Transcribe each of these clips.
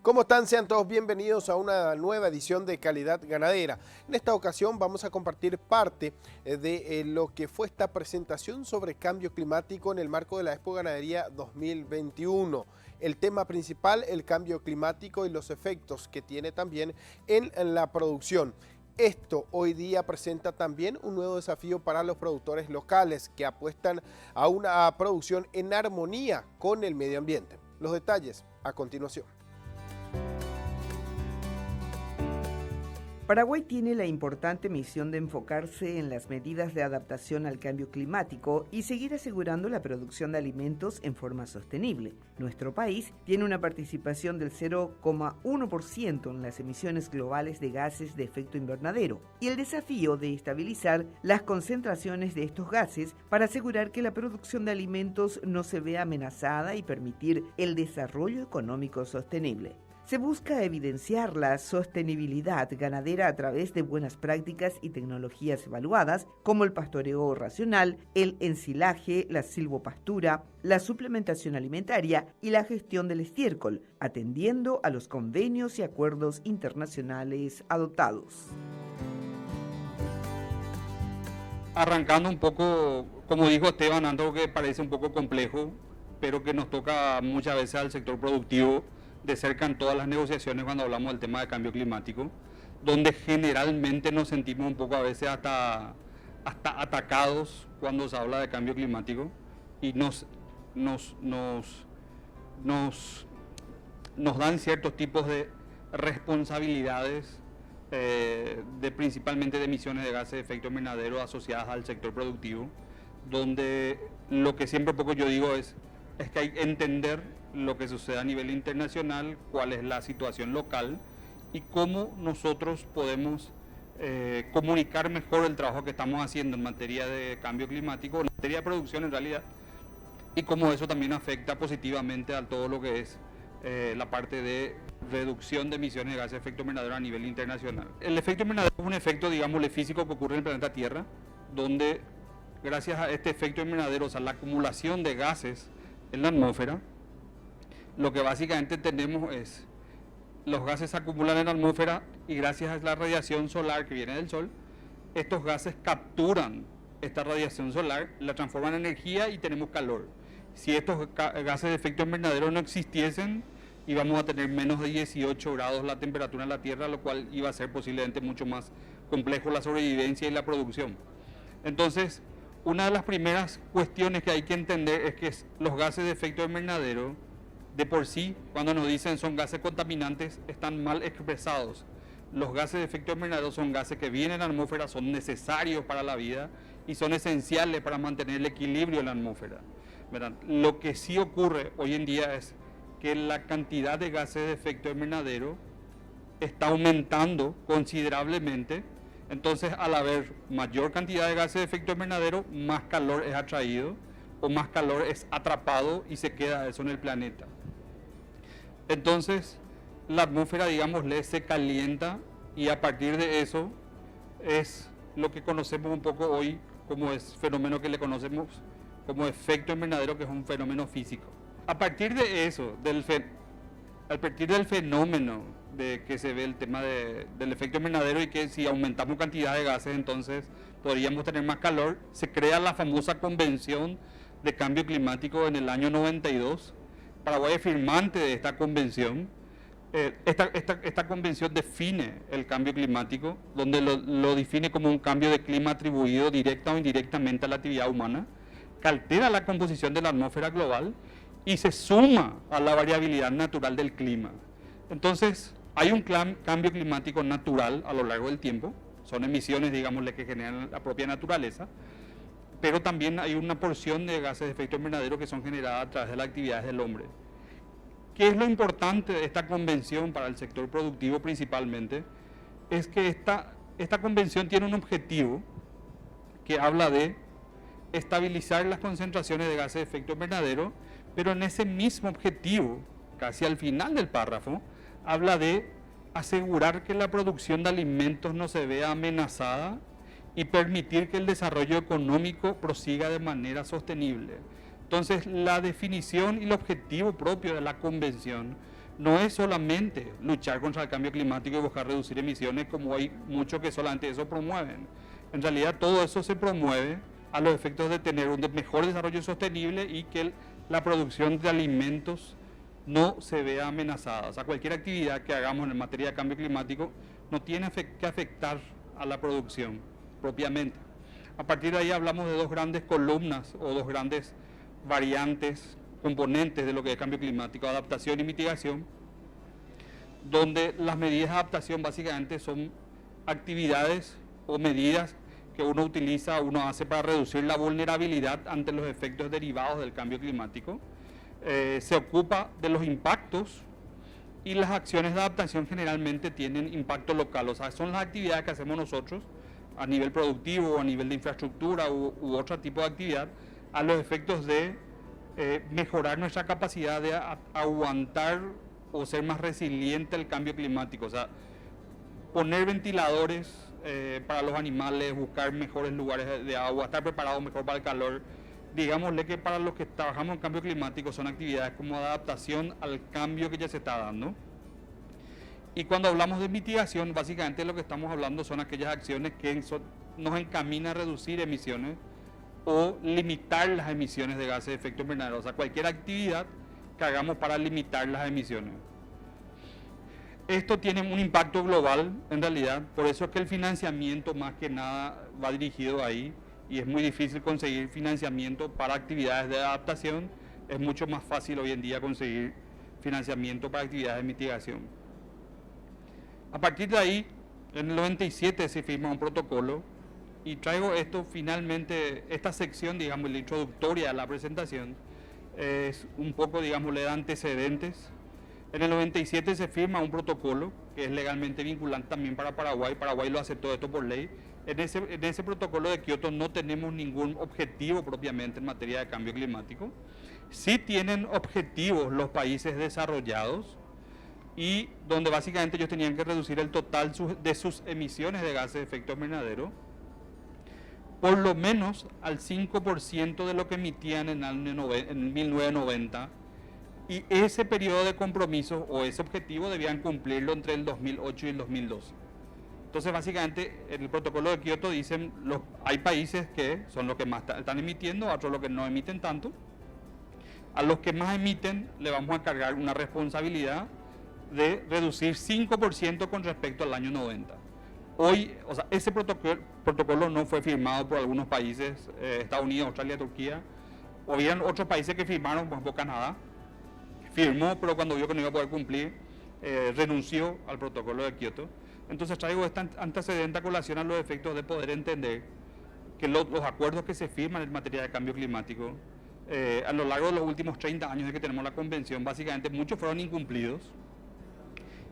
¿Cómo están? Sean todos bienvenidos a una nueva edición de Calidad Ganadera. En esta ocasión vamos a compartir parte de lo que fue esta presentación sobre cambio climático en el marco de la Expo Ganadería 2021. El tema principal, el cambio climático y los efectos que tiene también en la producción. Esto hoy día presenta también un nuevo desafío para los productores locales que apuestan a una producción en armonía con el medio ambiente. Los detalles a continuación. Paraguay tiene la importante misión de enfocarse en las medidas de adaptación al cambio climático y seguir asegurando la producción de alimentos en forma sostenible. Nuestro país tiene una participación del 0,1% en las emisiones globales de gases de efecto invernadero y el desafío de estabilizar las concentraciones de estos gases para asegurar que la producción de alimentos no se vea amenazada y permitir el desarrollo económico sostenible. Se busca evidenciar la sostenibilidad ganadera a través de buenas prácticas y tecnologías evaluadas, como el pastoreo racional, el ensilaje, la silvopastura, la suplementación alimentaria y la gestión del estiércol, atendiendo a los convenios y acuerdos internacionales adoptados. Arrancando un poco, como dijo Esteban, algo que parece un poco complejo, pero que nos toca muchas veces al sector productivo de cerca en todas las negociaciones cuando hablamos del tema de cambio climático, donde generalmente nos sentimos un poco a veces hasta atacados cuando se habla de cambio climático y nos dan ciertos tipos de responsabilidades principalmente de emisiones de gases de efecto invernadero asociadas al sector productivo, donde lo que siempre un poco yo digo es que hay que entender lo que sucede a nivel internacional, cuál es la situación local y cómo nosotros podemos comunicar mejor el trabajo que estamos haciendo en materia de cambio climático, en materia de producción en realidad, y cómo eso también afecta positivamente a todo lo que es la parte de reducción de emisiones de gases de efecto invernadero a nivel internacional. El efecto invernadero es un efecto, digámosle, físico que ocurre en el planeta Tierra, donde gracias a este efecto invernadero, o sea, la acumulación de gases en la atmósfera, lo que básicamente tenemos es los gases se acumulan en la atmósfera y gracias a la radiación solar que viene del sol, estos gases capturan esta radiación solar, la transforman en energía y tenemos calor. Si estos gases de efecto invernadero no existiesen, íbamos a tener menos de 18 grados la temperatura en la Tierra, lo cual iba a ser posiblemente mucho más complejo la sobrevivencia y la producción. Entonces, una de las primeras cuestiones que hay que entender es que los gases de efecto invernadero, de por sí, cuando nos dicen son gases contaminantes, están mal expresados. Los gases de efecto invernadero son gases que vienen en la atmósfera, son necesarios para la vida y son esenciales para mantener el equilibrio en la atmósfera, ¿verdad? Lo que sí ocurre hoy en día es que la cantidad de gases de efecto invernadero está aumentando considerablemente. Entonces, al haber mayor cantidad de gases de efecto invernadero, más calor es atraído o más calor es atrapado y se queda eso en el planeta. Entonces, la atmósfera, digámosle, se calienta y a partir de eso es lo que conocemos un poco hoy como es fenómeno que le conocemos como efecto invernadero, que es un fenómeno físico. A partir de eso, a partir del fenómeno de que se ve el tema del efecto invernadero y que si aumentamos cantidad de gases entonces podríamos tener más calor, se crea la famosa Convención de Cambio Climático en el año 92. Paraguay es firmante de esta convención. Esta convención define el cambio climático, donde lo define como un cambio de clima atribuido directa o indirectamente a la actividad humana, que altera la composición de la atmósfera global y se suma a la variabilidad natural del clima. Entonces, hay un cambio climático natural a lo largo del tiempo, son emisiones, digámosle, que generan la propia naturaleza, pero también hay una porción de gases de efecto invernadero que son generadas a través de las actividades del hombre. ¿Qué es lo importante de esta convención para el sector productivo principalmente? Es que esta convención tiene un objetivo que habla de estabilizar las concentraciones de gases de efecto invernadero, pero en ese mismo objetivo, casi al final del párrafo, habla de asegurar que la producción de alimentos no se vea amenazada y permitir que el desarrollo económico prosiga de manera sostenible. Entonces, la definición y el objetivo propio de la convención no es solamente luchar contra el cambio climático y buscar reducir emisiones, como hay muchos que solamente eso promueven. En realidad todo eso se promueve a los efectos de tener un mejor desarrollo sostenible y que la producción de alimentos no se vea amenazada. O sea, cualquier actividad que hagamos en materia de cambio climático no tiene que afectar a la producción propiamente. A partir de ahí hablamos de dos grandes columnas o dos grandes variantes, componentes de lo que es cambio climático, adaptación y mitigación, donde las medidas de adaptación básicamente son actividades o medidas que uno utiliza, uno hace para reducir la vulnerabilidad ante los efectos derivados del cambio climático. Se ocupa de los impactos y las acciones de adaptación generalmente tienen impacto local, o sea, son las actividades que hacemos nosotros a nivel productivo o a nivel de infraestructura u otro tipo de actividad a los efectos de mejorar nuestra capacidad de aguantar o ser más resiliente al cambio climático, o sea, poner ventiladores para los animales, buscar mejores lugares de agua, estar preparado mejor para el calor. Digámosle que para los que trabajamos en cambio climático son actividades como adaptación al cambio que ya se está dando. Y cuando hablamos de mitigación, básicamente lo que estamos hablando son aquellas acciones que nos encaminan a reducir emisiones o limitar las emisiones de gases de efecto invernadero, o sea, cualquier actividad que hagamos para limitar las emisiones. Esto tiene un impacto global en realidad, por eso es que el financiamiento más que nada va dirigido ahí y es muy difícil conseguir financiamiento para actividades de adaptación, es mucho más fácil hoy en día conseguir financiamiento para actividades de mitigación. A partir de ahí, en el 97 se firma un protocolo y traigo esto finalmente, esta sección, digamos, la introductoria de la presentación, es un poco, digamos, le da antecedentes. En el 97 se firma un protocolo que es legalmente vinculante también para Paraguay. Paraguay lo aceptó esto por ley. En ese protocolo de Kioto no tenemos ningún objetivo propiamente en materia de cambio climático. Sí tienen objetivos los países desarrollados y donde básicamente ellos tenían que reducir el total de sus emisiones de gases de efecto invernadero por lo menos al 5% de lo que emitían en 1990. Y ese periodo de compromiso o ese objetivo debían cumplirlo entre el 2008 y el 2012. Entonces, básicamente, en el protocolo de Kioto dicen, hay países que son los que más están emitiendo, otros los que no emiten tanto. A los que más emiten le vamos a cargar una responsabilidad de reducir 5% con respecto al año 90. Hoy, o sea, ese protocolo no fue firmado por algunos países, Estados Unidos, Australia, Turquía, o habían otros países que firmaron, por ejemplo, Canadá. Firmó, pero cuando vio que no iba a poder cumplir, renunció al protocolo de Kioto. Entonces traigo esta antecedente a colación a los efectos de poder entender que los acuerdos que se firman en materia de cambio climático, a lo largo de los últimos 30 años de que tenemos la convención, básicamente muchos fueron incumplidos.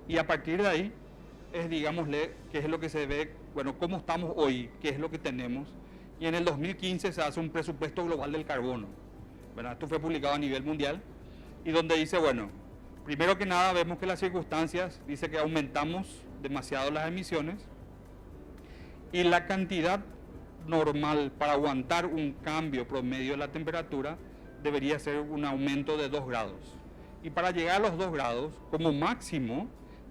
Y a partir de ahí, digámosle, qué es lo que se ve, bueno, cómo estamos hoy, qué es lo que tenemos. Y en el 2015 se hace un presupuesto global del carbono, ¿verdad? Esto fue publicado a nivel mundial. Y donde dice, bueno, primero que nada vemos que las circunstancias, dice que aumentamos demasiado las emisiones y la cantidad normal para aguantar un cambio promedio de la temperatura debería ser un aumento de 2 grados. Y para llegar a los 2 grados, como máximo,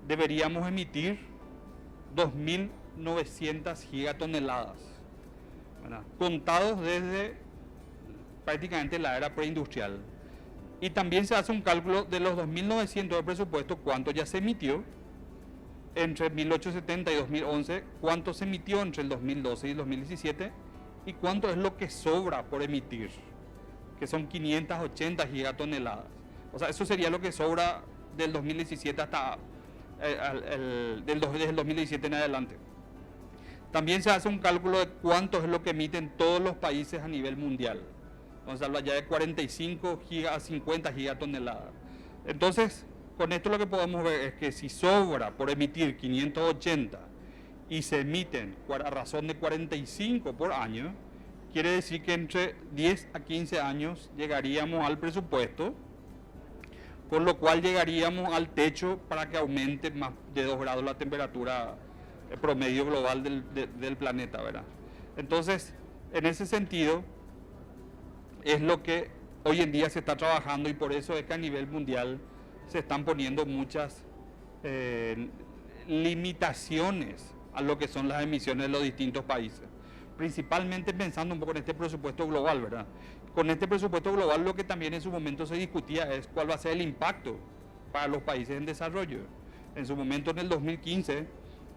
deberíamos emitir 2.900 gigatoneladas, ¿verdad? Contados desde prácticamente la era preindustrial. Y también se hace un cálculo de los 2.900 de presupuesto, cuánto ya se emitió entre 1870 y 2011, cuánto se emitió entre el 2012 y el 2017 y cuánto es lo que sobra por emitir, que son 580 gigatoneladas. O sea, eso sería lo que sobra del 2017 hasta desde el 2017 en adelante. También se hace un cálculo de cuánto es lo que emiten todos los países a nivel mundial. Entonces habla ya de 45 a 50 gigatoneladas. Entonces, con esto lo que podemos ver es que si sobra por emitir 580 y se emiten a razón de 45 por año, quiere decir que entre 10 a 15 años llegaríamos al presupuesto, con lo cual llegaríamos al techo para que aumente más de 2 grados la temperatura promedio global del planeta, ¿verdad? Entonces, en ese sentido, es lo que hoy en día se está trabajando y por eso es que a nivel mundial se están poniendo muchas limitaciones a lo que son las emisiones de los distintos países, principalmente pensando un poco en este presupuesto global, ¿verdad? Con este presupuesto global lo que también en su momento se discutía es cuál va a ser el impacto para los países en desarrollo. En su momento, en el 2015,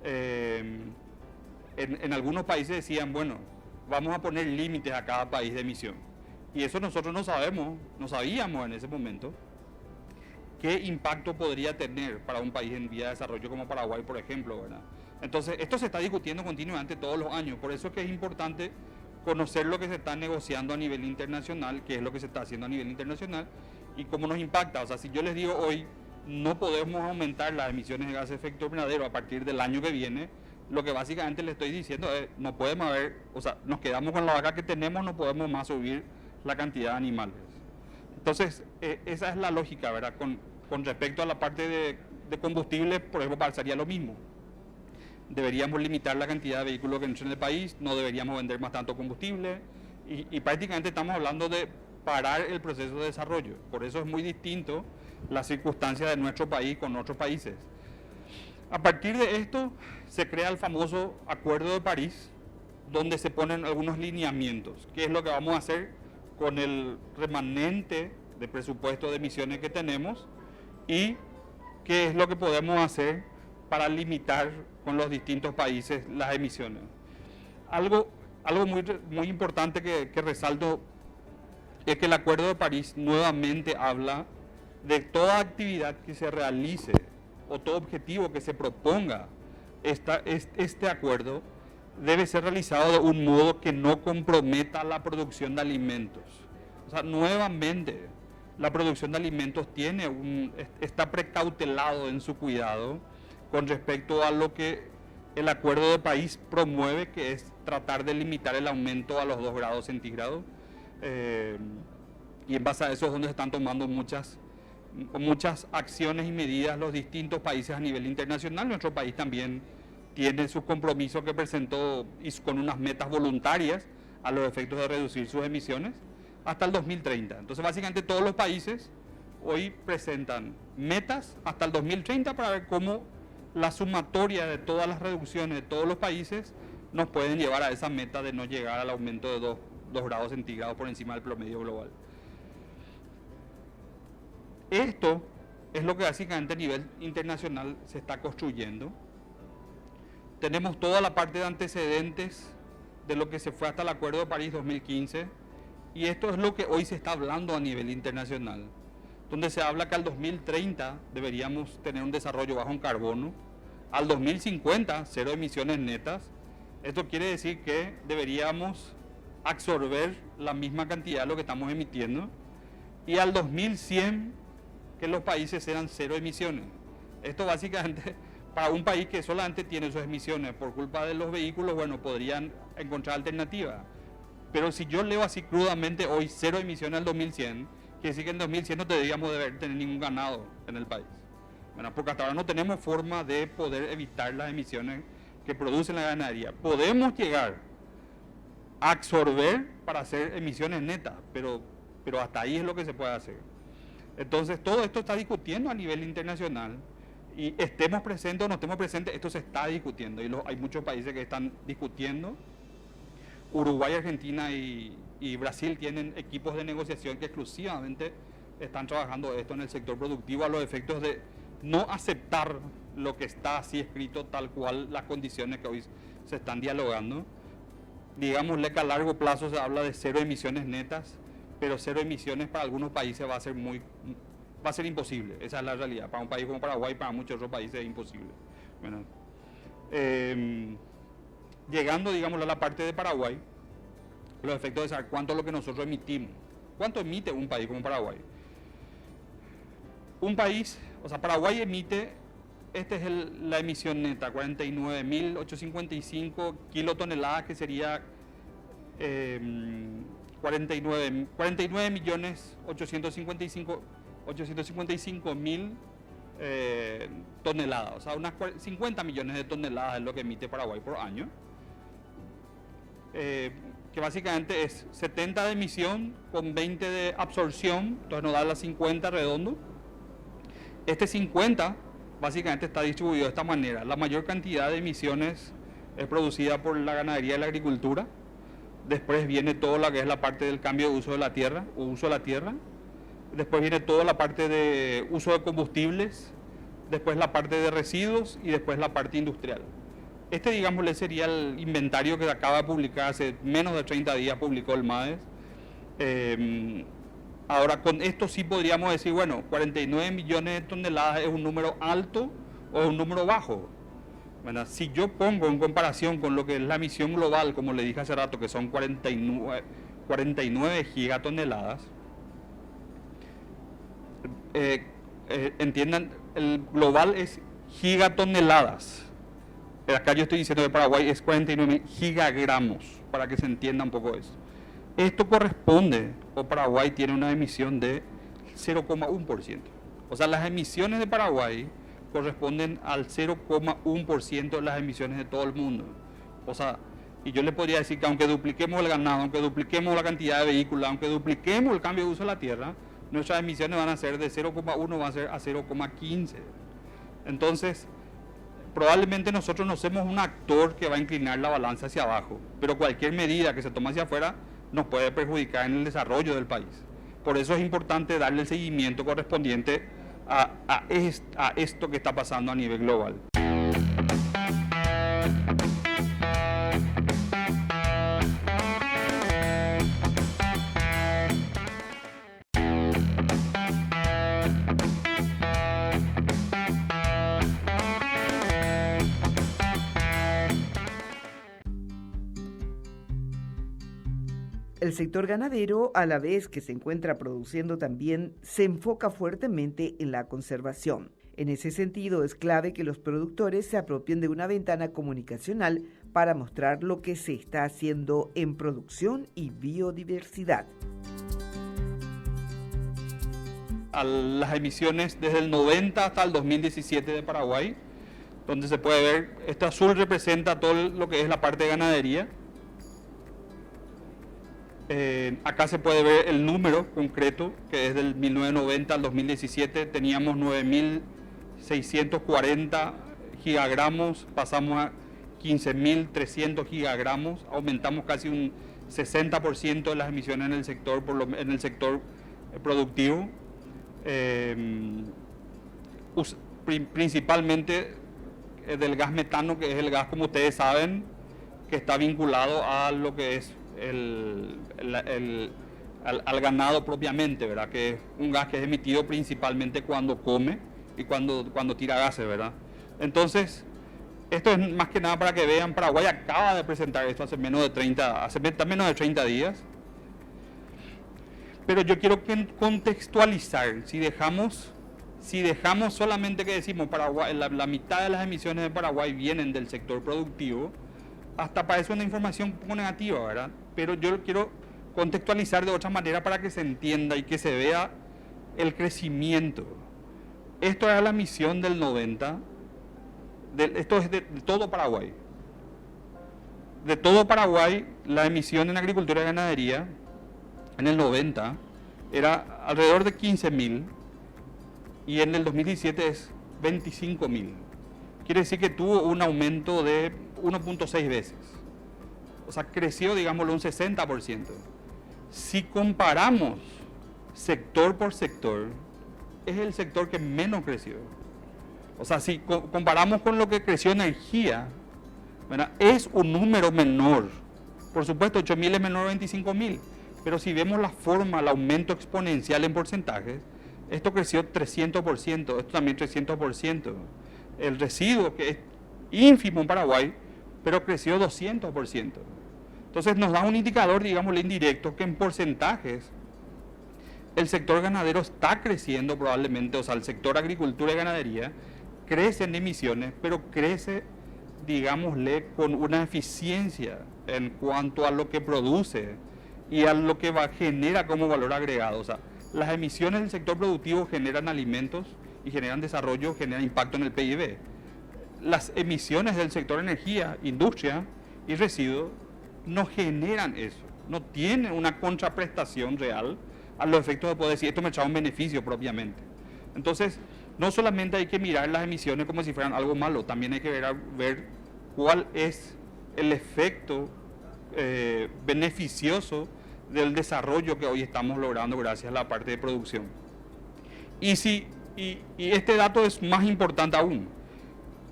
en algunos países decían, bueno, vamos a poner límites a cada país de emisión. Y eso nosotros no sabíamos en ese momento qué impacto podría tener para un país en vía de desarrollo como Paraguay, por ejemplo, ¿verdad? Entonces, esto se está discutiendo continuamente todos los años, por eso es que es importante conocer lo que se está negociando a nivel internacional, qué es lo que se está haciendo a nivel internacional y cómo nos impacta. O sea, si yo les digo hoy, no podemos aumentar las emisiones de gases de efecto invernadero a partir del año que viene, lo que básicamente le estoy diciendo es, no podemos haber, o sea, nos quedamos con la vaca que tenemos, no podemos más subir la cantidad de animales. Entonces, esa es la lógica, ¿verdad? Con respecto a la parte de combustible, por ejemplo, pasaría lo mismo. Deberíamos limitar la cantidad de vehículos que entran en el país, no deberíamos vender más tanto combustible y prácticamente estamos hablando de parar el proceso de desarrollo. Por eso es muy distinto las circunstancias de nuestro país con otros países. A partir de esto se crea el famoso Acuerdo de París, donde se ponen algunos lineamientos. ¿Qué es lo que vamos a hacer con el remanente de presupuesto de emisiones que tenemos? Y qué es lo que podemos hacer para limitar con los distintos países las emisiones. Algo muy importante que resalto es que el Acuerdo de París nuevamente habla de toda actividad que se realice o todo objetivo que se proponga. Este acuerdo debe ser realizado de un modo que no comprometa la producción de alimentos. O sea, nuevamente, la producción de alimentos está precautelado en su cuidado con respecto a lo que el Acuerdo de París promueve, que es tratar de limitar el aumento a los 2 grados centígrados. Y en base a eso es donde se están tomando muchas acciones y medidas los distintos países a nivel internacional. Nuestro país también tiene sus compromisos que presentó y con unas metas voluntarias a los efectos de reducir sus emisiones hasta el 2030. Entonces, básicamente todos los países hoy presentan metas hasta el 2030 para ver cómo la sumatoria de todas las reducciones de todos los países nos pueden llevar a esa meta de no llegar al aumento de 2 grados centígrados por encima del promedio global. Esto es lo que básicamente a nivel internacional se está construyendo. Tenemos toda la parte de antecedentes de lo que se fue hasta el Acuerdo de París 2015 y esto es lo que hoy se está hablando a nivel internacional, donde se habla que al 2030 deberíamos tener un desarrollo bajo en carbono, al 2050 cero emisiones netas. Esto quiere decir que deberíamos absorber la misma cantidad de lo que estamos emitiendo y al 2100 que los países sean cero emisiones. Esto básicamente, para un país que solamente tiene sus emisiones por culpa de los vehículos, bueno, podrían encontrar alternativas. Pero si yo leo así crudamente hoy cero emisiones al 2100, quiere decir que en 2100 no deberíamos tener ningún ganado en el país. Bueno, porque hasta ahora no tenemos forma de poder evitar las emisiones que produce la ganadería. Podemos llegar a absorber para hacer emisiones netas, pero hasta ahí es lo que se puede hacer. Entonces, todo esto está discutiendo a nivel internacional y estemos presentes o no estemos presentes, esto se está discutiendo y hay muchos países que están discutiendo. Uruguay, Argentina y Brasil tienen equipos de negociación que exclusivamente están trabajando esto en el sector productivo a los efectos de no aceptar lo que está así escrito tal cual las condiciones que hoy se están dialogando. Digámosle que a largo plazo se habla de cero emisiones netas, pero cero emisiones para algunos países va a ser imposible. Esa es la realidad. Para un país como Paraguay, para muchos otros países es imposible. Bueno, llegando, digamos, a la parte de Paraguay, los efectos de saber cuánto es lo que nosotros emitimos. ¿Cuánto emite un país como Paraguay? Un país, o sea, Paraguay emite, esta es la emisión neta, 49.855 kilotoneladas, que sería 49.855.000 toneladas, o sea, unas 50 millones de toneladas es lo que emite Paraguay por año, que básicamente es 70 de emisión con 20 de absorción, entonces nos da las 50 redondo. Este 50 básicamente está distribuido de esta manera. La mayor cantidad de emisiones es producida por la ganadería y la agricultura. Después viene todo lo que es la parte del cambio de uso de la tierra o uso de la tierra. Después viene toda la parte de uso de combustibles. Después la parte de residuos y después la parte industrial. Este, digámosle, sería el inventario que acaba de publicar hace menos de 30 días, publicó el MADES. Ahora, con esto sí podríamos decir, bueno, 49 millones de toneladas es un número alto o un número bajo. Bueno, si yo pongo en comparación con lo que es la emisión global, como le dije hace rato, que son 49 gigatoneladas, entiendan, el global es gigatoneladas. Acá yo estoy diciendo que Paraguay es 49 gigagramos, para que se entienda un poco eso. Esto corresponde, o Paraguay tiene una emisión de 0,1%. O sea, las emisiones de Paraguay corresponden al 0,1% de las emisiones de todo el mundo. O sea, y yo le podría decir que aunque dupliquemos el ganado, aunque dupliquemos la cantidad de vehículos, aunque dupliquemos el cambio de uso de la tierra, nuestras emisiones van a ser de 0,1, van a ser a 0,15. Entonces, probablemente nosotros no somos un actor que va a inclinar la balanza hacia abajo, pero cualquier medida que se tome hacia afuera nos puede perjudicar en el desarrollo del país. Por eso es importante darle el seguimiento correspondiente a esto que está pasando a nivel global. El sector ganadero, a la vez que se encuentra produciendo también, se enfoca fuertemente en la conservación. En ese sentido, es clave que los productores se apropien de una ventana comunicacional para mostrar lo que se está haciendo en producción y biodiversidad. A las emisiones desde el 90 hasta el 2017 de Paraguay, donde se puede ver, este azul representa todo lo que es la parte de ganadería. Acá se puede ver el número concreto, que es del 1990 al 2017, teníamos 9.640 gigagramos, pasamos a 15.300 gigagramos, aumentamos casi un 60% de las emisiones en el sector, en el sector productivo, principalmente del gas metano, que es el gas, como ustedes saben, que está vinculado a lo que es al ganado propiamente, ¿verdad? Que es un gas que es emitido principalmente cuando come y cuando tira gases, ¿verdad? Entonces, esto es más que nada para que vean, Paraguay acaba de presentar esto hace menos de 30 días. Pero yo quiero contextualizar, si dejamos solamente que decimos Paraguay, la mitad de las emisiones de Paraguay vienen del sector productivo, hasta parece una información un poco negativa, ¿verdad? Pero yo quiero contextualizar de otra manera para que se entienda y que se vea el crecimiento. Esto era la emisión del 90, esto es de todo Paraguay. De todo Paraguay, la emisión en agricultura y ganadería en el 90 era alrededor de 15.000 y en el 2017 es 25.000. Quiere decir que tuvo un aumento de 1.6 veces. O sea, creció, digámoslo, un 60%. Si comparamos sector por sector, es el sector que menos creció. O sea, si comparamos con lo que creció energía, ¿verdad? Es un número menor. Por supuesto, 8.000 es menor a 25.000. Pero si vemos la forma, el aumento exponencial en porcentajes, esto creció 300%, esto también 300%. El residuo, que es ínfimo en Paraguay, pero creció 200%. Entonces nos da un indicador, digámosle, indirecto, que en porcentajes el sector ganadero está creciendo probablemente, o sea, el sector agricultura y ganadería crece en emisiones, pero crece, digámosle, con una eficiencia en cuanto a lo que produce y a lo que genera como valor agregado. O sea, las emisiones del sector productivo generan alimentos y generan desarrollo, generan impacto en el PIB. Las emisiones del sector energía, industria y residuos no generan eso, no tienen una contraprestación real a los efectos de poder decir esto me trae un beneficio propiamente. Entonces, no solamente hay que mirar las emisiones como si fueran algo malo, también hay que ver cuál es el efecto beneficioso del desarrollo que hoy estamos logrando gracias a la parte de producción. Y este dato es más importante aún.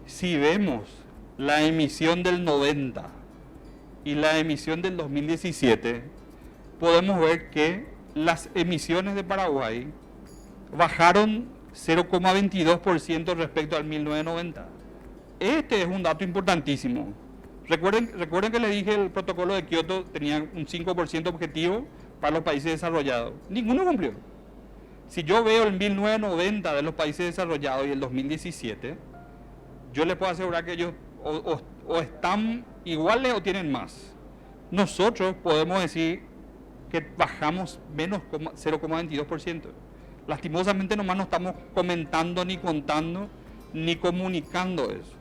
Si vemos la emisión del 90 y la emisión del 2017, podemos ver que las emisiones de Paraguay bajaron 0,22% respecto al 1990. Este es un dato importantísimo. Recuerden que les dije el protocolo de Kioto tenía un 5% objetivo para los países desarrollados. Ninguno cumplió. Si yo veo el 1990 de los países desarrollados y el 2017, yo les puedo asegurar que ellos o están iguales o tienen más. Nosotros podemos decir que bajamos menos 0,22%. Lastimosamente nomás no estamos comentando, ni contando, ni comunicando eso.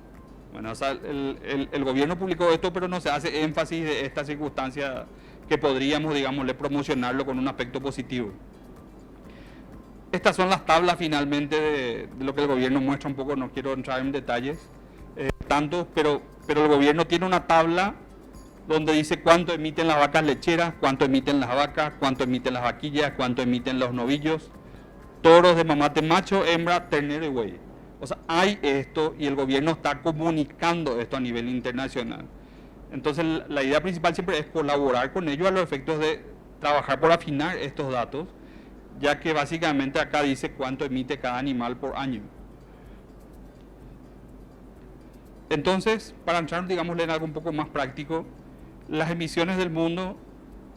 Bueno, o sea, el gobierno publicó esto, pero no se hace énfasis de esta circunstancia que podríamos, digámosle, promocionarlo con un aspecto positivo. Estas son las tablas finalmente de lo que el gobierno muestra un poco, no quiero entrar en detalles, pero el gobierno tiene una tabla donde dice cuánto emiten las vacas lecheras, cuánto emiten las vacas, cuánto emiten las vaquillas, cuánto emiten los novillos, toros de mamate macho, hembra, ternero y buey. O sea, hay esto y el gobierno está comunicando esto a nivel internacional. Entonces, la idea principal siempre es colaborar con ellos a los efectos de trabajar por afinar estos datos, ya que básicamente acá dice cuánto emite cada animal por año. Entonces, para entrar, digámosle, en algo un poco más práctico, las emisiones del mundo,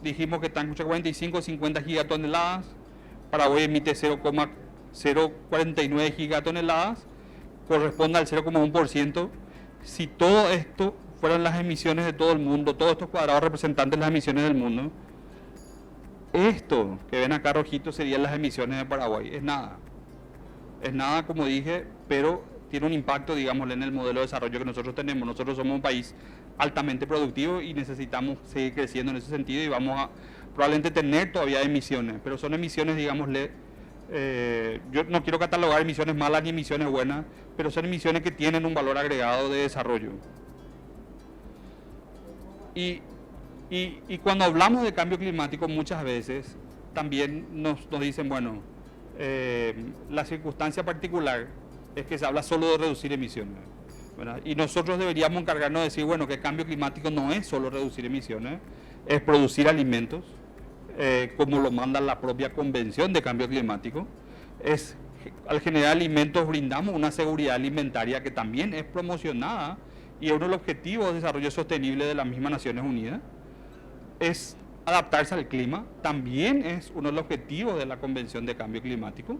dijimos que están entre 45 y 50 gigatoneladas, Paraguay emite 0,049 gigatoneladas, corresponde al 0,1%. Si todo esto fueran las emisiones de todo el mundo, todos estos cuadrados representantes de las emisiones del mundo, esto que ven acá rojito serían las emisiones de Paraguay. Es nada, como dije, pero tiene un impacto, digámosle, en el modelo de desarrollo que nosotros tenemos. Nosotros somos un país altamente productivo y necesitamos seguir creciendo en ese sentido y vamos a probablemente tener todavía emisiones, pero son emisiones, digámosle, yo no quiero catalogar emisiones malas ni emisiones buenas, pero son emisiones que tienen un valor agregado de desarrollo. Y cuando hablamos de cambio climático muchas veces también nos dicen, bueno, la circunstancia particular es que se habla solo de reducir emisiones, ¿verdad? Y nosotros deberíamos encargarnos de decir, bueno, que el cambio climático no es solo reducir emisiones, es producir alimentos, como lo manda la propia Convención de Cambio Climático. Al generar alimentos brindamos una seguridad alimentaria que también es promocionada y es uno de los objetivos de desarrollo sostenible de las mismas Naciones Unidas. Es adaptarse al clima, también es uno de los objetivos de la Convención de Cambio Climático.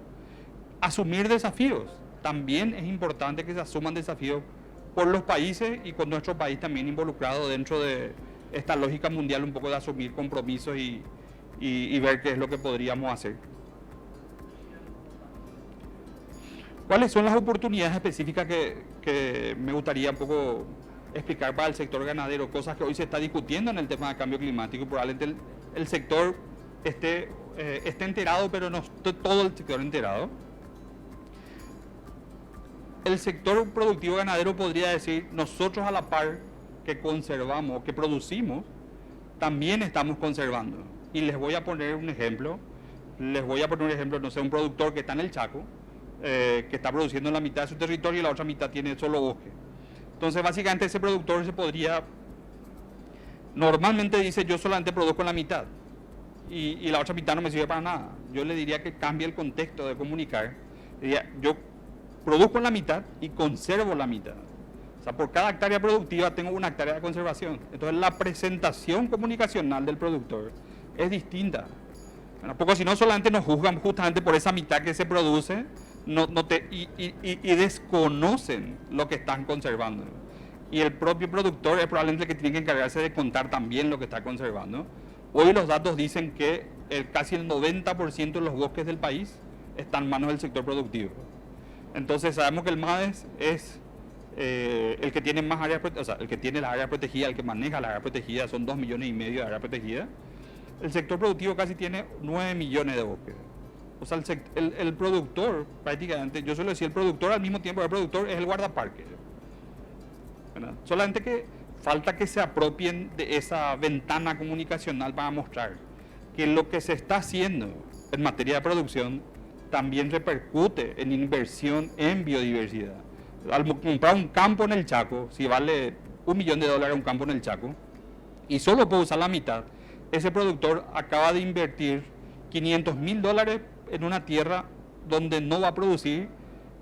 Asumir desafíos, también es importante que se asuman desafíos por los países y con nuestro país también involucrado dentro de esta lógica mundial, un poco de asumir compromisos y ver qué es lo que podríamos hacer. ¿Cuáles son las oportunidades específicas que me gustaría un poco explicar para el sector ganadero? Cosas que hoy se está discutiendo en el tema de cambio climático. Probablemente el sector esté enterado, pero no esté todo el sector enterado. El sector productivo ganadero podría decir, nosotros a la par que conservamos, que producimos, también estamos conservando. Y les voy a poner un ejemplo. No sé, un productor que está en el Chaco, que está produciendo la mitad de su territorio y la otra mitad tiene solo bosque. Entonces, básicamente ese productor normalmente dice, yo solamente produzco la mitad y la otra mitad no me sirve para nada. Yo le diría que cambie el contexto de comunicar. Yo produzco la mitad y conservo la mitad. O sea, por cada hectárea productiva tengo una hectárea de conservación. Entonces, la presentación comunicacional del productor es distinta. Bueno, porque si no, solamente nos juzgan justamente por esa mitad que se produce y desconocen lo que están conservando. Y el propio productor es probablemente el que tiene que encargarse de contar también lo que está conservando. Hoy los datos dicen que casi el 90% de los bosques del país están en manos del sector productivo. Entonces sabemos que el MADES es el que tiene más áreas, o sea, el que tiene las áreas protegidas, el que maneja las áreas protegidas, son 2,5 millones de áreas protegidas. El sector productivo casi tiene 9 millones de bosques. O sea, el productor, prácticamente, yo suelo decir, el productor al mismo tiempo, el productor es el guardaparque, ¿verdad? Solamente que falta que se apropien de esa ventana comunicacional para mostrar que lo que se está haciendo en materia de producción también repercute en inversión en biodiversidad. Al comprar un campo en el Chaco, si vale $1 millón un campo en el Chaco, y solo puede usar la mitad, ese productor acaba de invertir $500.000 en una tierra donde no va a producir,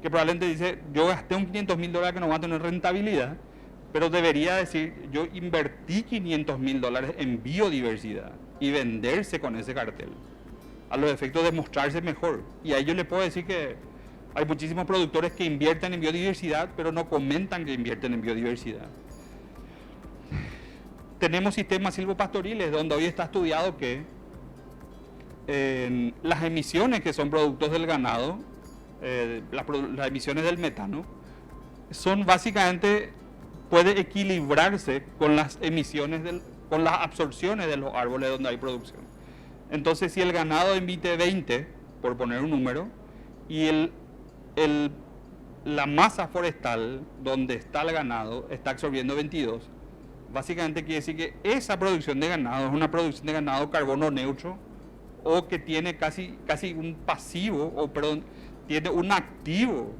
que probablemente dice, yo gasté un $500.000 que no va a tener rentabilidad, pero debería decir, yo invertí $500.000 en biodiversidad y venderse con ese cartel, a los efectos de mostrarse mejor. Y a ellos les puedo decir que hay muchísimos productores que invierten en biodiversidad, pero no comentan que invierten en biodiversidad. Tenemos sistemas silvopastoriles donde hoy está estudiado que las emisiones que son productos del ganado, las emisiones del metano, son básicamente, puede equilibrarse con las emisiones, con las absorciones de los árboles donde hay producción. Entonces, si el ganado emite 20, por poner un número, y la masa forestal donde está el ganado está absorbiendo 22, básicamente quiere decir que esa producción de ganado es una producción de ganado carbono neutro, o que tiene casi un pasivo, o perdón, tiene un activo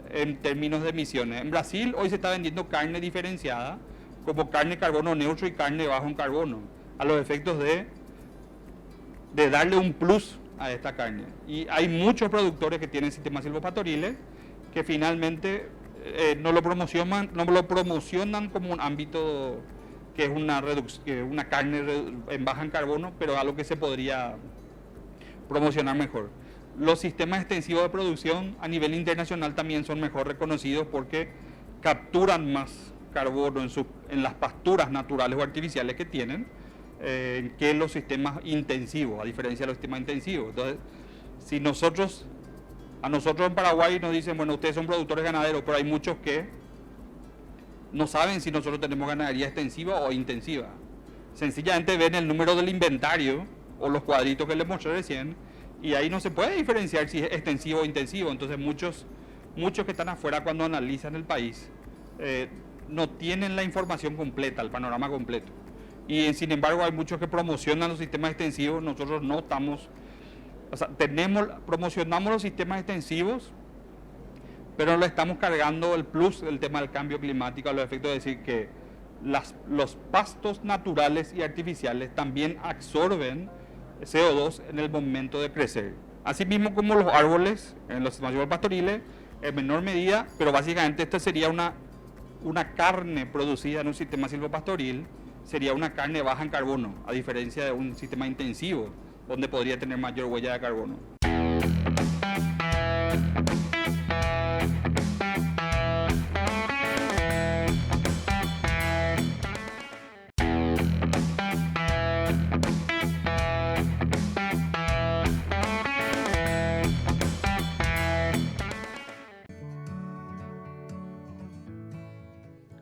en términos de emisiones. En Brasil hoy se está vendiendo carne diferenciada como carne carbono neutro y carne bajo en carbono, a los efectos de darle un plus a esta carne. Y hay muchos productores que tienen sistemas silvopastoriles que finalmente no lo promocionan como un ámbito que es una carne en baja en carbono, pero algo que se podría promocionar mejor. Los sistemas extensivos de producción a nivel internacional también son mejor reconocidos porque capturan más carbono en las pasturas naturales o artificiales que tienen que los sistemas intensivos, a diferencia de los sistemas intensivos. Entonces, si a nosotros en Paraguay nos dicen, bueno, ustedes son productores ganaderos, pero hay muchos que no saben si nosotros tenemos ganadería extensiva o intensiva. Sencillamente ven el número del inventario o los cuadritos que les mostré recién, y ahí no se puede diferenciar si es extensivo o intensivo. Entonces muchos que están afuera, cuando analizan el país, no tienen la información completa, el panorama completo. Y sin embargo hay muchos que promocionan los sistemas extensivos. Nosotros no estamos, o sea, promocionamos los sistemas extensivos, pero le estamos cargando el plus del tema del cambio climático, a los efectos de decir que los pastos naturales y artificiales también absorben CO2 en el momento de crecer. Asimismo como los árboles en los sistemas pastoriles, en menor medida, pero básicamente esta sería una carne producida en un sistema silvopastoril, sería una carne baja en carbono, a diferencia de un sistema intensivo, donde podría tener mayor huella de carbono.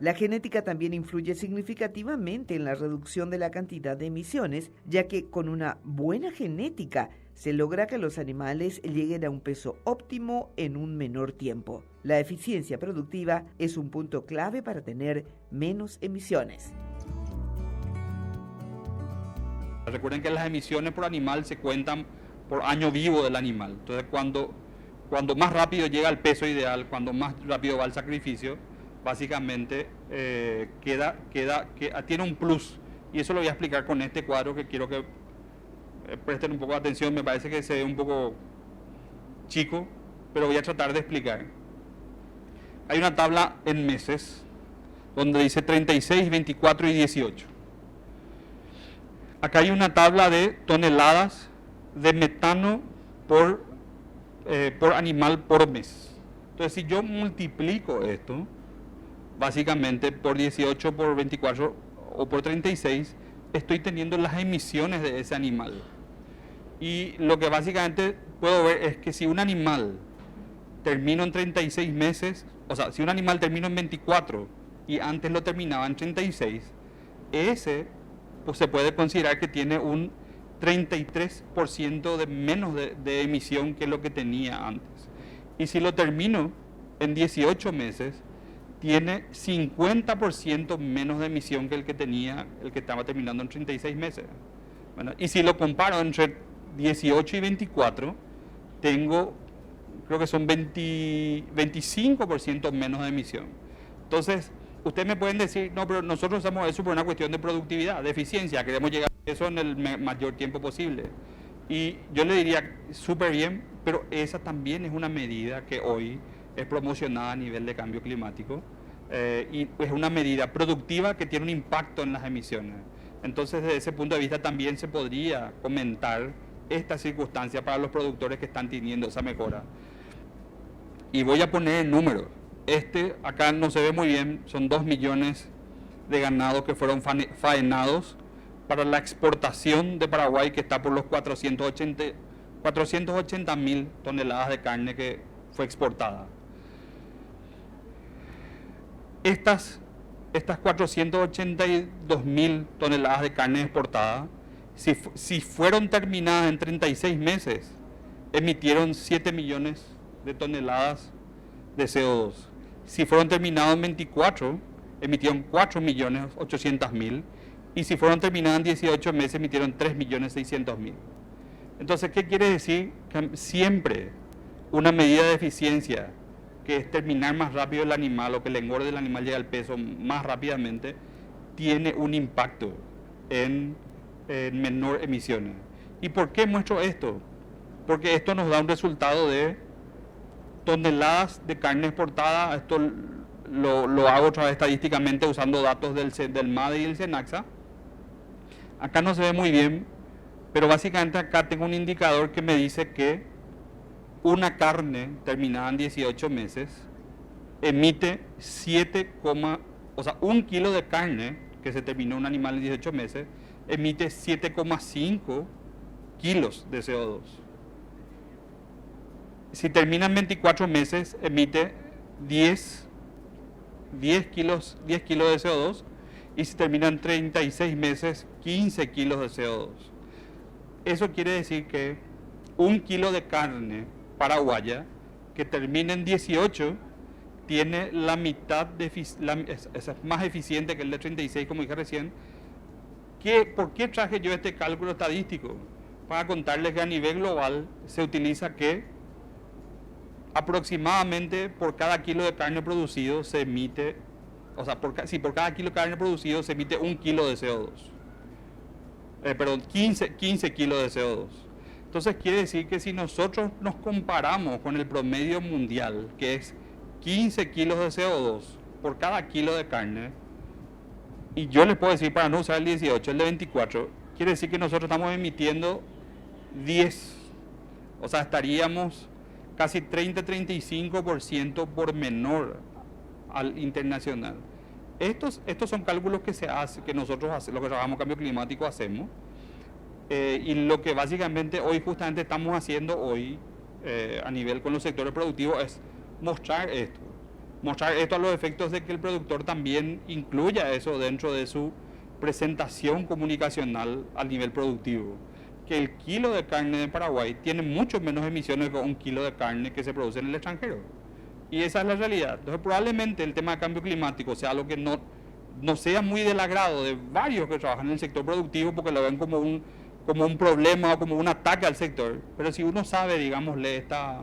La genética también influye significativamente en la reducción de la cantidad de emisiones, ya que con una buena genética se logra que los animales lleguen a un peso óptimo en un menor tiempo. La eficiencia productiva es un punto clave para tener menos emisiones. Recuerden que las emisiones por animal se cuentan por año vivo del animal. Entonces, cuando más rápido llega al peso ideal, cuando más rápido va el sacrificio, básicamente tiene un plus. Y eso lo voy a explicar con este cuadro, que quiero que presten un poco de atención. Me parece que se ve un poco chico, pero voy a tratar de explicar. Hay una tabla en meses donde dice 36, 24 y 18. Acá hay una tabla de toneladas de metano por animal por mes. Entonces, si yo multiplico esto básicamente por 18, por 24 o por 36, estoy teniendo las emisiones de ese animal. Y lo que básicamente puedo ver es que si un animal termina en 36 meses, o sea, si un animal termina en 24 y antes lo terminaba en 36, ese pues se puede considerar que tiene un 33% de menos de emisión que lo que tenía antes. Y si lo termino en 18 meses, tiene 50% menos de emisión que el que tenía, el que estaba terminando en 36 meses. Bueno, y si lo comparo entre 18 y 24, tengo, creo que son 25% menos de emisión. Entonces, ustedes me pueden decir, no, pero nosotros hacemos eso por una cuestión de productividad, de eficiencia, queremos llegar a eso en el mayor tiempo posible. Y yo le diría, súper bien, pero esa también es una medida que hoy es promocionada a nivel de cambio climático y es una medida productiva que tiene un impacto en las emisiones. Entonces, desde ese punto de vista también se podría comentar esta circunstancia para los productores que están teniendo esa mejora. Y voy a poner en números. Acá no se ve muy bien, son 2 millones de ganados que fueron faenados para la exportación de Paraguay, que está por los 480.000 toneladas de carne que fue exportada. Estas 482.000 toneladas de carne exportada, si fueron terminadas en 36 meses, emitieron 7 millones de toneladas de CO2. Si fueron terminadas en 24, emitieron 4.800.000. Y si fueron terminadas en 18 meses, emitieron 3.600.000. Entonces, ¿qué quiere decir? Que siempre una medida de eficiencia, que es terminar más rápido el animal o que el engorde del animal llegue al peso más rápidamente, tiene un impacto en menor emisiones. ¿Y por qué muestro esto? Porque esto nos da un resultado de toneladas de carne exportada. Esto lo hago otra vez estadísticamente usando datos del MADE y el SENACSA. Acá no se ve muy bien, pero básicamente acá tengo un indicador que me dice que una carne terminada en 18 meses emite 1 kilo de carne que se terminó un animal en 18 meses, emite 7,5 kilos de CO2. Si termina en 24 meses, emite 10 kilos de CO2, y si termina en 36 meses, 15 kilos de CO2. Eso quiere decir que 1 kilo de carne paraguaya que termina en 18 tiene la mitad es más eficiente que el de 36, como dije recién. ¿Por qué traje yo este cálculo estadístico? Para contarles que a nivel global se utiliza que aproximadamente por cada kilo de carne producido se emite, por cada kilo de carne producido se emite 1 kilo de CO2. 15 kilos de CO2. Entonces quiere decir que si nosotros nos comparamos con el promedio mundial, que es 15 kilos de CO2 por cada kilo de carne, y yo les puedo decir, para no usar el 18, el de 24, quiere decir que nosotros estamos emitiendo 10. O sea, estaríamos casi 30-35% por menor al internacional. Estos son cálculos que se hacen, que nosotros los que trabajamos cambio climático hacemos, y lo que básicamente hoy justamente estamos haciendo hoy a nivel con los sectores productivos es mostrar esto a los efectos de que el productor también incluya eso dentro de su presentación comunicacional a nivel productivo, que el kilo de carne de Paraguay tiene mucho menos emisiones que 1 kilo de carne que se produce en el extranjero. Y esa es la realidad. Entonces probablemente el tema de cambio climático sea algo que no sea muy del agrado de varios que trabajan en el sector productivo, porque lo ven como un problema o como un ataque al sector. Pero si uno sabe, digámosle, esta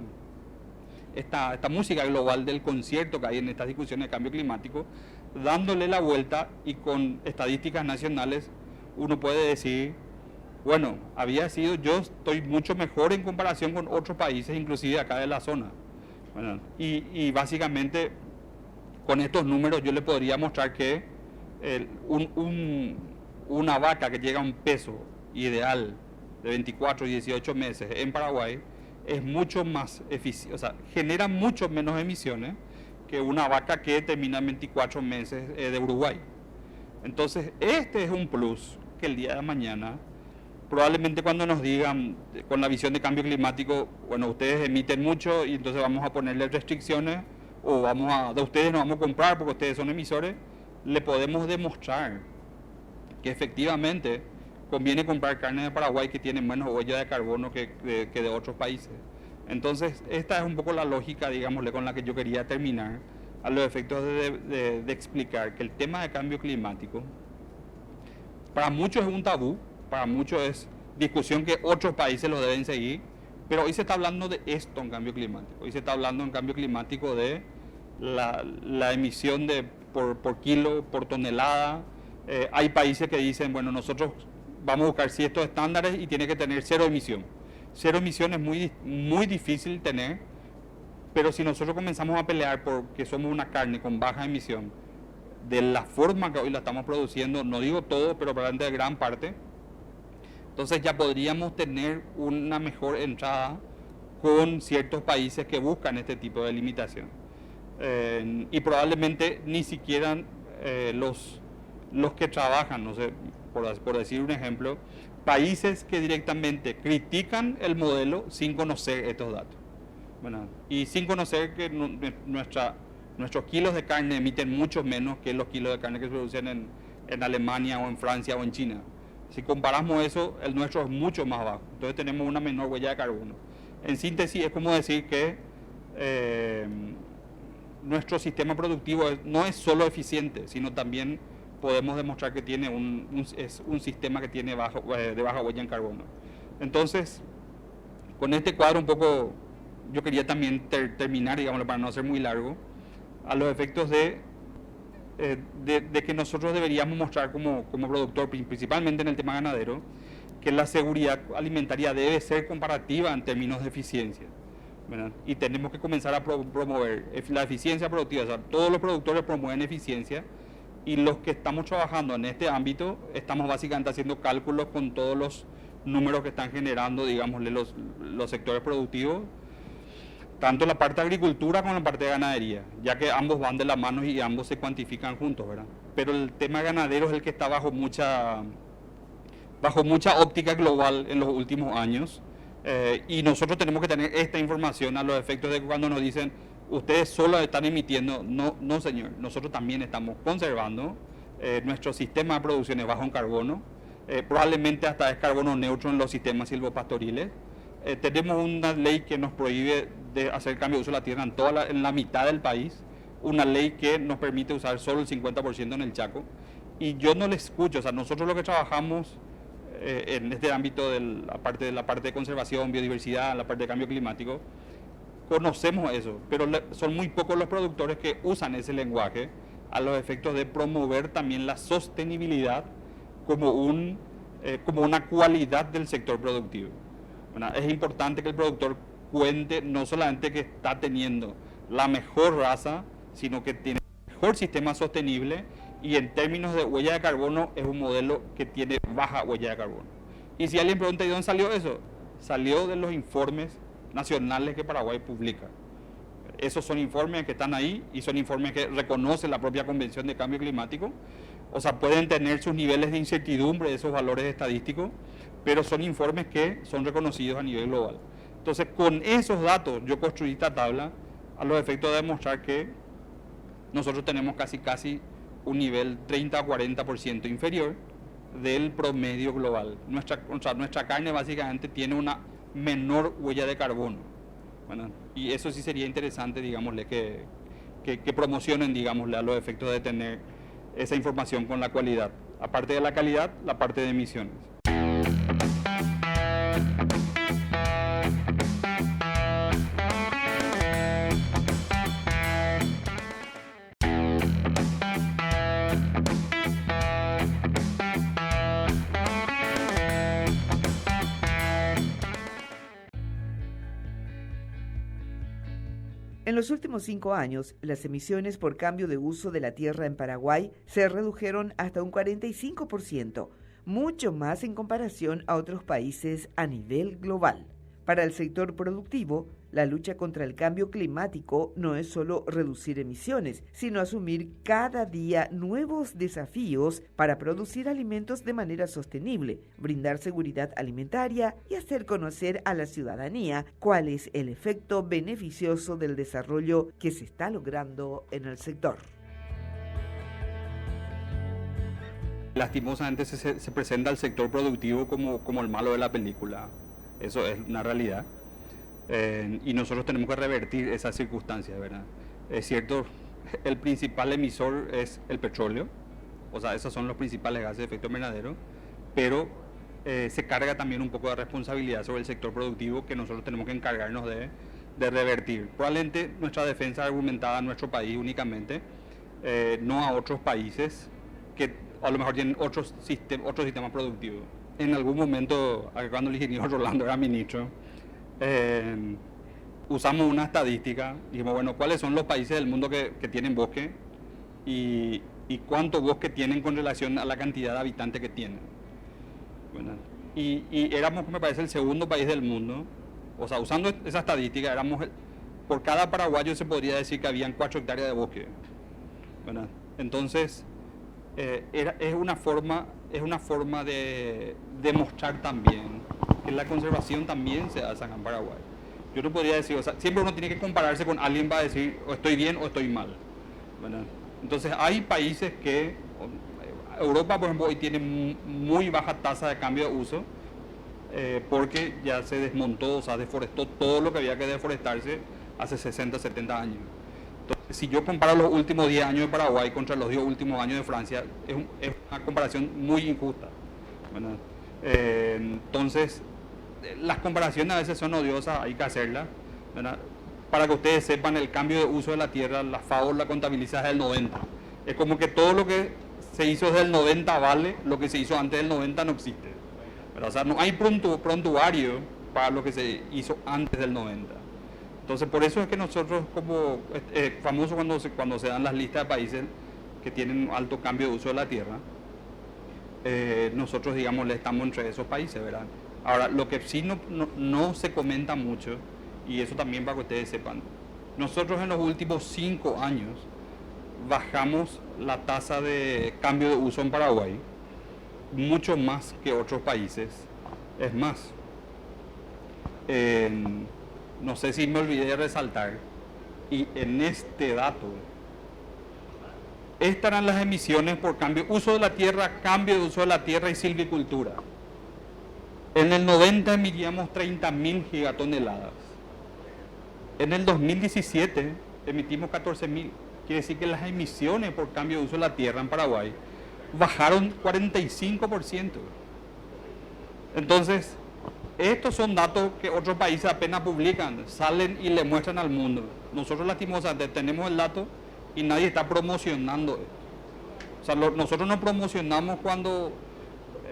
música global del concierto que hay en estas discusiones de cambio climático, dándole la vuelta y con estadísticas nacionales, uno puede decir, bueno, yo estoy mucho mejor en comparación con otros países, inclusive acá de la zona. Bueno, y básicamente con estos números yo le podría mostrar que una vaca que llega a un peso ideal de 24 y 18 meses en Paraguay es mucho más eficiente, o sea, genera mucho menos emisiones que una vaca que termina en 24 meses de Uruguay. Entonces, este es un plus que el día de mañana, probablemente cuando nos digan con la visión de cambio climático, bueno, ustedes emiten mucho y entonces vamos a ponerle restricciones, o de ustedes no vamos a comprar porque ustedes son emisores, le podemos demostrar que efectivamente conviene comprar carne de Paraguay que tiene menos huella de carbono que de otros países. Entonces, esta es un poco la lógica, digámosle, con la que yo quería terminar, a los efectos de explicar que el tema de cambio climático, para muchos es un tabú, para muchos es discusión que otros países lo deben seguir, pero hoy se está hablando de esto en cambio climático. Hoy se está hablando en cambio climático de la emisión por kilo, por tonelada. Hay países que dicen, bueno, nosotros vamos a buscar ciertos estándares y tiene que tener cero emisión. Cero emisión es muy difícil tener, pero si nosotros comenzamos a pelear porque somos una carne con baja emisión, de la forma que hoy la estamos produciendo, no digo todo, pero probablemente de gran parte, entonces ya podríamos tener una mejor entrada con ciertos países que buscan este tipo de limitación. Y probablemente ni siquiera los que trabajan, no sé, por decir un ejemplo, países que directamente critican el modelo sin conocer estos datos. Bueno, y sin conocer que nuestros kilos de carne emiten mucho menos que los kilos de carne que se producen en Alemania o en Francia o en China. Si comparamos eso, el nuestro es mucho más bajo. Entonces tenemos una menor huella de carbono. En síntesis, es como decir que nuestro sistema productivo no es solo eficiente, sino también podemos demostrar que tiene es un sistema que tiene de baja huella en carbono. Entonces, con este cuadro un poco, yo quería también terminar, digamos, para no ser muy largo, a los efectos de que nosotros deberíamos mostrar como productor, principalmente en el tema ganadero, que la seguridad alimentaria debe ser comparativa en términos de eficiencia, ¿verdad? Y tenemos que comenzar a promover la eficiencia productiva. O sea, todos los productores promueven eficiencia y los que estamos trabajando en este ámbito estamos básicamente haciendo cálculos con todos los números que están generando, digámosle, los sectores productivos, tanto la parte de agricultura como la parte de ganadería, ya que ambos van de la mano y ambos se cuantifican juntos, ¿verdad? Pero el tema ganadero es el que está bajo mucha óptica global en los últimos años, y nosotros tenemos que tener esta información a los efectos de que cuando nos dicen ustedes solo están emitiendo, no señor, nosotros también estamos conservando, nuestro sistema de producción es bajo en carbono, probablemente hasta es carbono neutro en los sistemas silvopastoriles. Tenemos una ley que nos prohíbe de hacer cambio de uso de la tierra en la mitad del país, una ley que nos permite usar solo el 50% en el Chaco, y yo no le escucho. O sea, nosotros lo que trabajamos en este ámbito de la parte de conservación, biodiversidad, la parte de cambio climático, conocemos eso, pero son muy pocos los productores que usan ese lenguaje a los efectos de promover también la sostenibilidad como una cualidad del sector productivo. Bueno, es importante que el productor cuente no solamente que está teniendo la mejor raza, sino que tiene el mejor sistema sostenible, y en términos de huella de carbono es un modelo que tiene baja huella de carbono. Y si alguien pregunta ¿de dónde salió eso? Salió de los informes nacionales que Paraguay publica. Esos son informes que están ahí y son informes que reconoce la propia Convención de Cambio Climático. O sea, pueden tener sus niveles de incertidumbre de esos valores estadísticos, pero son informes que son reconocidos a nivel global. Entonces, con esos datos yo construí esta tabla a los efectos de demostrar que nosotros tenemos casi un nivel 30 a 40% inferior del promedio global. Nuestra carne básicamente tiene una menor huella de carbono. Bueno, y eso sí sería interesante, digámosle, que promocionen, digámosle, a los efectos de tener esa información con la cualidad. Aparte de la calidad, la parte de emisiones. En los últimos 5 años, las emisiones por cambio de uso de la tierra en Paraguay se redujeron hasta un 45%, mucho más en comparación a otros países a nivel global. Para el sector productivo, la lucha contra el cambio climático no es solo reducir emisiones, sino asumir cada día nuevos desafíos para producir alimentos de manera sostenible, brindar seguridad alimentaria y hacer conocer a la ciudadanía cuál es el efecto beneficioso del desarrollo que se está logrando en el sector. lastimosamente se presenta al sector productivo como el malo de la película. Eso es una realidad. Y nosotros tenemos que revertir esas circunstancias, ¿verdad? Es cierto, el principal emisor es el petróleo, o sea, esos son los principales gases de efecto invernadero, pero se carga también un poco de responsabilidad sobre el sector productivo que nosotros tenemos que encargarnos de revertir. Probablemente nuestra defensa argumentada a nuestro país únicamente, no a otros países que a lo mejor tienen otro sistema productivo. En algún momento, cuando el ingeniero Rolando era ministro, usamos una estadística y dijimos, bueno, ¿cuáles son los países del mundo que tienen bosque y cuánto bosque tienen con relación a la cantidad de habitantes que tienen? Bueno, y éramos, me parece, el segundo país del mundo. O sea, usando esa estadística, por cada paraguayo se podría decir que habían 4 hectáreas de bosque. Bueno, entonces, es una forma de demostrar también que la conservación también se hace acá en Paraguay. Yo no podría decir, o sea, siempre uno tiene que compararse con alguien para decir o estoy bien o estoy mal. Bueno, entonces hay países que, Europa por ejemplo hoy tiene muy baja tasa de cambio de uso, porque ya se desmontó, o sea, deforestó todo lo que había que deforestarse hace 60, 70 años. Entonces, si yo comparo los últimos 10 años de Paraguay contra los 10 últimos años de Francia, es una comparación muy injusta. Bueno, entonces, las comparaciones a veces son odiosas, hay que hacerlas, ¿verdad? Para que ustedes sepan, el cambio de uso de la tierra, la FAO la contabiliza desde el 90. Es como que todo lo que se hizo desde el 90 vale, lo que se hizo antes del 90 no existe. ¿Verdad? O sea, no hay prontuario para lo que se hizo antes del 90. Entonces, por eso es que nosotros, como famoso cuando se dan las listas de países que tienen alto cambio de uso de la tierra, nosotros, digamos, le estamos entre esos países, ¿verdad? Ahora, lo que sí no se comenta mucho, y eso también para que ustedes sepan, nosotros en los últimos 5 años bajamos la tasa de cambio de uso en Paraguay mucho más que otros países. Es más, no sé si me olvidé de resaltar, y en este dato, estas eran las emisiones por uso de la tierra, cambio de uso de la tierra y silvicultura. En el 90 emitíamos 30.000 gigatoneladas. En el 2017 emitimos 14.000. Quiere decir que las emisiones por cambio de uso de la tierra en Paraguay bajaron 45%. Entonces, estos son datos que otros países apenas publican, salen y le muestran al mundo. Nosotros lastimosamente tenemos el dato y nadie está promocionando esto. O sea, nosotros no promocionamos cuando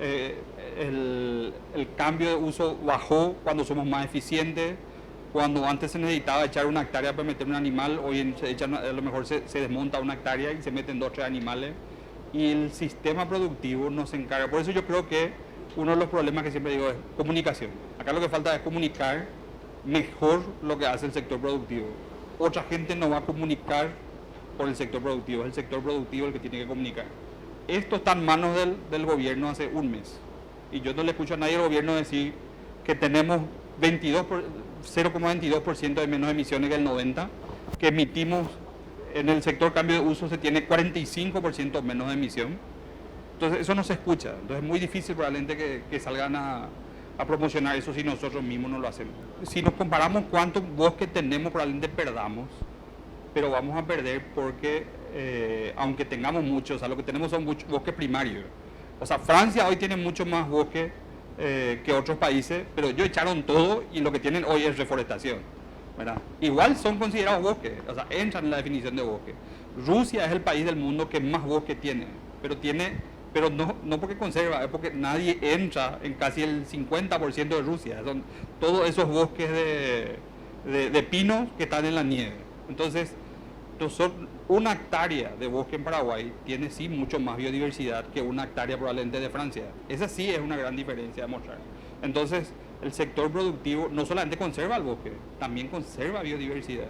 el cambio de uso bajó, cuando somos más eficientes, cuando antes se necesitaba echar una hectárea para meter un animal, hoy a lo mejor se desmonta una hectárea y se meten 2 o 3 animales y el sistema productivo no se encarga. Por eso yo creo que uno de los problemas que siempre digo es comunicación. Acá lo que falta es comunicar mejor lo que hace el sector productivo. Otra gente no va a comunicar por el sector productivo, es el sector productivo el que tiene que comunicar. Esto está en manos del gobierno hace un mes y yo no le escucho a nadie del gobierno decir que tenemos 0,22% de menos emisiones que el 90, que emitimos en el sector cambio de uso se tiene 45% menos de emisión. Entonces eso no se escucha, entonces es muy difícil probablemente que salgan a promocionar eso si nosotros mismos no lo hacemos. Si nos comparamos cuántos bosques tenemos, probablemente perdamos, pero vamos a perder porque aunque tengamos muchos, o sea, lo que tenemos son muchos bosques primarios. O sea, Francia hoy tiene mucho más bosques que otros países, pero ellos echaron todo y lo que tienen hoy es reforestación, ¿verdad? Igual son considerados bosques, o sea, entran en la definición de bosque. Rusia es el país del mundo que más bosque tiene, pero no porque conserva, es porque nadie entra en casi el 50% de Rusia. Son todos esos bosques de pinos que están en la nieve. Entonces, una hectárea de bosque en Paraguay tiene sí mucho más biodiversidad que una hectárea probablemente de Francia. Esa sí es una gran diferencia a mostrar. Entonces, el sector productivo no solamente conserva el bosque, también conserva biodiversidad.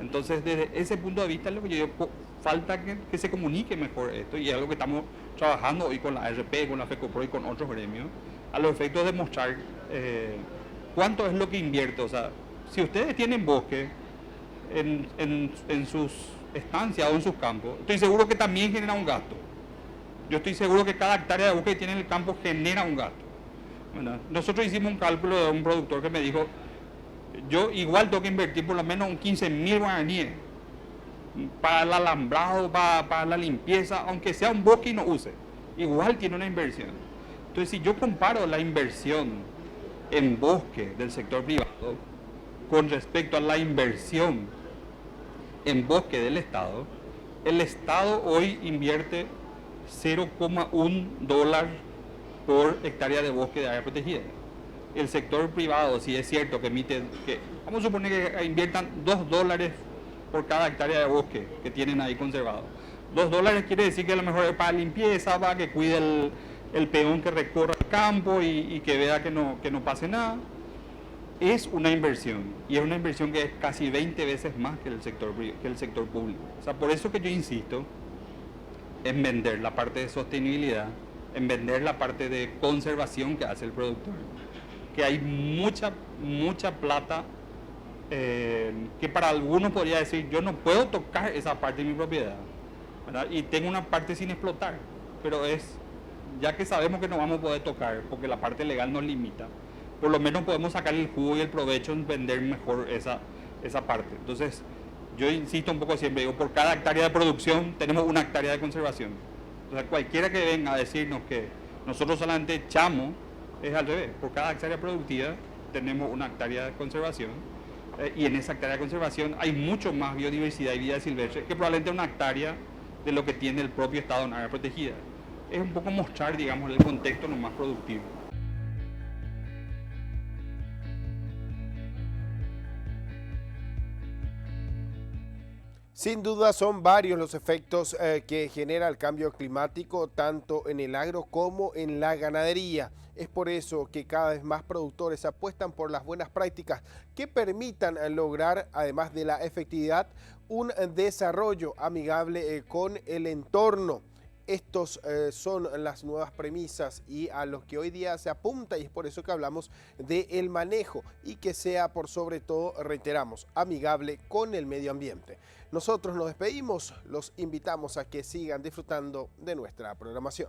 Entonces, desde ese punto de vista, es lo que yo digo, falta que se comunique mejor esto, y es algo que estamos trabajando hoy con la ARP, con la FECOPRO y con otros gremios, a los efectos de mostrar cuánto es lo que invierte. O sea, si ustedes tienen bosque en sus estancias o en sus campos, estoy seguro que también genera un gasto. yo estoy seguro que cada hectárea de bosque que tiene en el campo genera un gasto, ¿verdad? Nosotros hicimos un cálculo de un productor que me dijo, yo igual tengo que invertir por lo menos un 15.000 guaraníes para el alambrado, para la limpieza, aunque sea un bosque y no use, igual tiene una inversión. Entonces, si yo comparo la inversión en bosque del sector privado con respecto a la inversión en bosque del Estado, el Estado hoy invierte 0,1 dólar por hectárea de bosque de área protegida. El sector privado, si es cierto que emite, vamos a suponer que inviertan 2 dólares por cada hectárea de bosque que tienen ahí conservado. 2 dólares quiere decir que a lo mejor es para limpieza, para que cuide el peón que recorra el campo y que vea que no pase nada. Es una inversión, y es una inversión que es casi 20 veces más que el sector público. O sea, por eso que yo insisto en vender la parte de sostenibilidad, en vender la parte de conservación que hace el productor. Que hay mucha plata que para algunos podría decir, yo no puedo tocar esa parte de mi propiedad, ¿verdad? Y tengo una parte sin explotar, pero ya que sabemos que no vamos a poder tocar porque la parte legal nos limita, por lo menos podemos sacar el jugo y el provecho en vender mejor esa parte. Entonces, yo insisto un poco siempre, digo, por cada hectárea de producción tenemos una hectárea de conservación. O sea, cualquiera que venga a decirnos que nosotros solamente echamos, es al revés. Por cada hectárea productiva tenemos una hectárea de conservación, y en esa hectárea de conservación hay mucho más biodiversidad y vida silvestre que probablemente una hectárea de lo que tiene el propio Estado en área protegida. Es un poco mostrar, digamos, el contexto lo más productivo. Sin duda son varios los efectos que genera el cambio climático, tanto en el agro como en la ganadería. Es por eso que cada vez más productores apuestan por las buenas prácticas que permitan lograr, además de la efectividad, un desarrollo amigable con el entorno. Estos son las nuevas premisas y a los que hoy día se apunta, y es por eso que hablamos del manejo y que sea por sobre todo, reiteramos, amigable con el medio ambiente. Nosotros nos despedimos, los invitamos a que sigan disfrutando de nuestra programación.